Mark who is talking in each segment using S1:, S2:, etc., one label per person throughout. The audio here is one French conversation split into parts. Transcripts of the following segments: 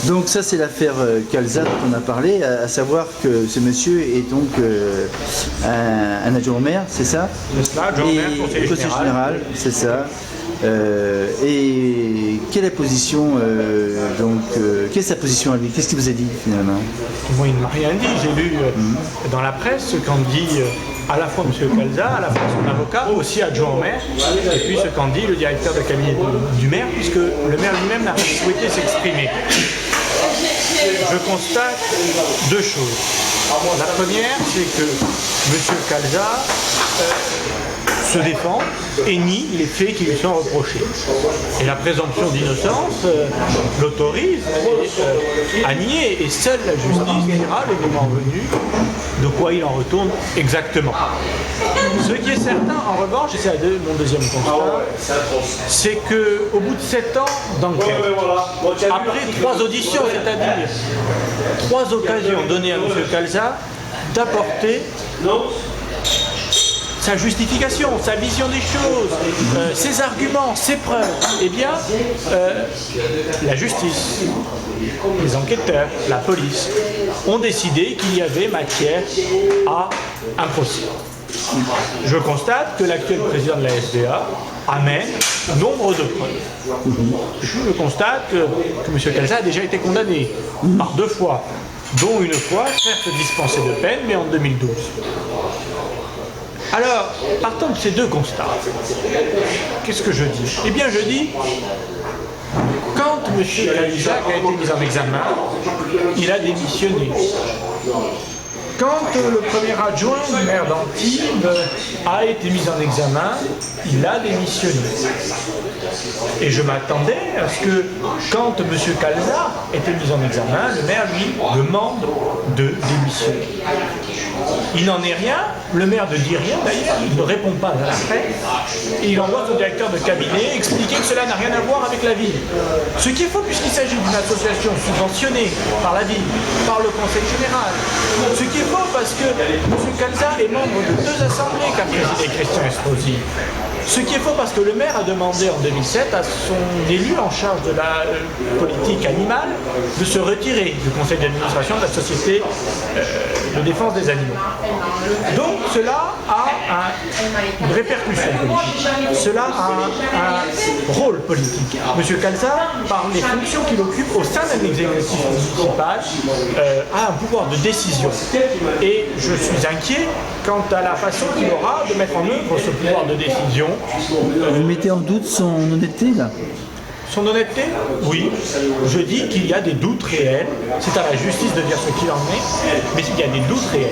S1: Donc ça c'est l'affaire Calza dont on a parlé, à savoir que ce monsieur est donc un adjoint au maire, c'est ça?
S2: C'est ça, adjoint au maire, conseiller général,
S1: c'est ça. Et quelle est la position quelle est sa position à lui? Qu'est-ce qu'il vous a dit finalement?
S2: Moi, il ne m'a rien dit. J'ai lu dans la presse ce qu'en dit à la fois M. Calza, à la fois son avocat, aussi adjoint au maire, et puis ce qu'en dit le directeur de cabinet du maire, puisque le maire lui-même n'a pas souhaité s'exprimer. Je constate deux choses. La première, c'est que M. Calza se défend et nie les faits qui lui sont reprochés. Et la présomption d'innocence l'autorise à nier, et seule la justice dira, le moment venu, de quoi il en retourne exactement. Ce qui est certain, en revanche, et c'est mon deuxième constat, c'est qu'au bout de 7 ans d'enquête, après 3 auditions, c'est-à-dire 3 occasions données à M. Calza d'apporter sa justification, sa vision des choses, ses arguments, ses preuves, eh bien, la justice, les enquêteurs, la police ont décidé qu'il y avait matière à un procès. Je constate que l'actuel président de la SDA amène nombre de preuves. Je constate que M. Calza a déjà été condamné par 2 fois, dont une fois, certes dispensé de peine, mais en 2012. Alors, partant de ces 2 constats, qu'est-ce que je dis? Eh bien, je dis, quand M. Cahuzac a été mis en examen, il a démissionné. Quand le premier adjoint du maire d'Antibes a été mis en examen, il a démissionné. Et je m'attendais à ce que, quand M. Calza était mis en examen, le maire lui demande de démissionner. Il n'en est rien, le maire ne dit rien d'ailleurs, il ne répond pas à la presse, et il envoie son directeur de cabinet expliquer que cela n'a rien à voir avec la ville. Ce qui est faux puisqu'il s'agit d'une association subventionnée par la ville, par le conseil général. Ce qui est faux parce que M. Calza est membre de 2 assemblées qu'a présidé Christian Estrosi. Ce qui est faux parce que le maire a demandé en 2007 à son élu en charge de la politique animale de se retirer du conseil d'administration de la société de défense des animaux. Donc cela a une répercussion politique, cela a un rôle politique. M. Calza, par les fonctions qu'il occupe au sein d'un exécutif municipal, a un pouvoir de décision. Et je suis inquiet quant à la façon qu'il aura de mettre en œuvre ce pouvoir de décision.
S1: Vous mettez en doute son honnêteté là?
S2: Son honnêteté? Oui. Je dis qu'il y a des doutes réels. C'est à la justice de dire ce qu'il en est, mais il y a des doutes réels.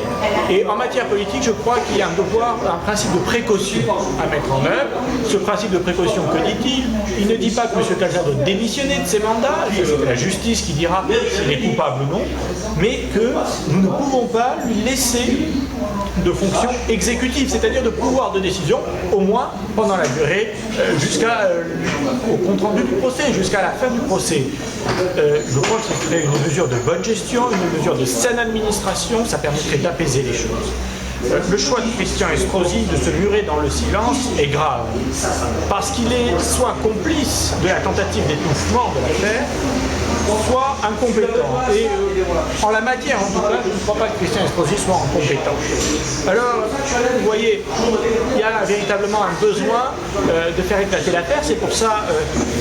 S2: Et en matière politique, je crois qu'il y a un devoir, un principe de précaution à mettre en œuvre. Ce principe de précaution, que dit-il? Il ne dit pas que M. Calza doit démissionner de ses mandats, c'est la justice qui dira s'il est coupable ou non, mais que nous ne pouvons pas lui laisser de fonction exécutive, c'est-à-dire de pouvoir de décision, au moins pendant la durée, jusqu'au compte-rendu du procès, jusqu'à la fin du procès. Je crois que ce serait une mesure de bonne gestion, une mesure de saine administration, ça permettrait d'apaiser les choses. Le choix de Christian Estrosi de se murer dans le silence est grave, parce qu'il est soit complice de la tentative d'étouffement de l'affaire, soit incompétent. Et en la matière, en tout cas, je ne crois pas que Christian Estrosi soit incompétent. Alors, vous voyez, il y a véritablement un besoin de faire éclater l'affaire. C'est pour ça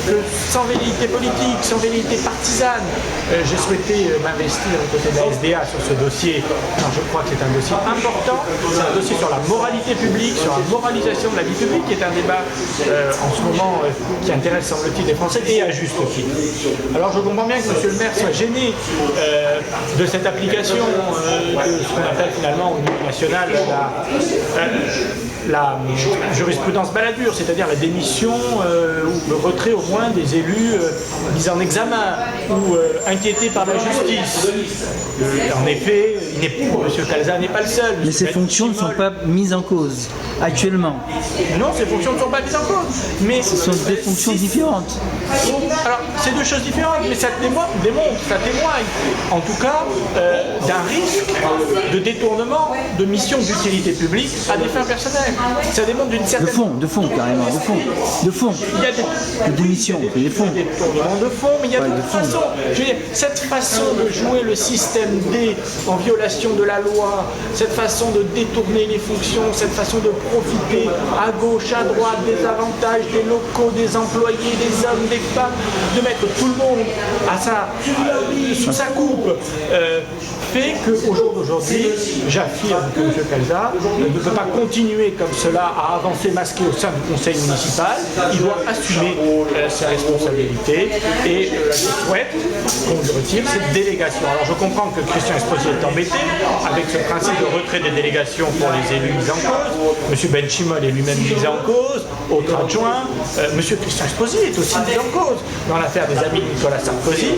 S2: que, sans velléité politique, sans velléité partisane, j'ai souhaité m'investir aux côtés de la SDA sur ce dossier. Alors, je crois que c'est un dossier important. C'est un dossier sur la moralité publique, sur la moralisation de la vie publique, qui est un débat en ce moment qui intéresse, semble-t-il, les Français, et à juste titre. Alors, je comprends bien que M. le maire soit gêné de cette application de ce qu'on appelle finalement au niveau national la jurisprudence Balladur, c'est-à-dire la démission ou le retrait au moins des élus mis en examen ou inquiétés par la justice. En effet, M. Calza n'est pas le seul.
S1: Mais ces fonctions ne sont pas mises en cause actuellement.
S2: Non, ces fonctions ne sont pas mises en cause. Mais
S1: ce sont des fonctions différentes.
S2: Alors, c'est 2 choses différentes, mais ça démontre montre, ça témoigne, en tout cas, d'un risque de détournement de missions d'utilité publique à des fins personnelles. Ça démontre d'une certaine...
S1: De fond, carrément, de fond.
S2: Il y a des
S1: missions, des fonds.
S2: Des détournements de fonds, mais il y a d'autres façons. Je veux dire, cette façon de jouer le système D en violation de la loi, cette façon de détourner les fonctions, cette façon de profiter à gauche, à droite des avantages des locaux, des employés, des hommes, des femmes, de mettre tout le monde sous sa coupe, fait qu'au jour d'aujourd'hui, j'affirme que M. Calza ne peut pas continuer comme cela à avancer masqué au sein du conseil municipal. Il doit assumer ses responsabilités et je souhaite qu'on lui retire cette délégation. Alors je comprends que Christian Estrosi est embêté avec ce principe de retrait des délégations pour les élus mis en cause. M. Benchimol est lui-même mis en cause, autre adjoint. M. Christian Estrosi est aussi mis en cause dans l'affaire des amis de Nicolas Sarkozy.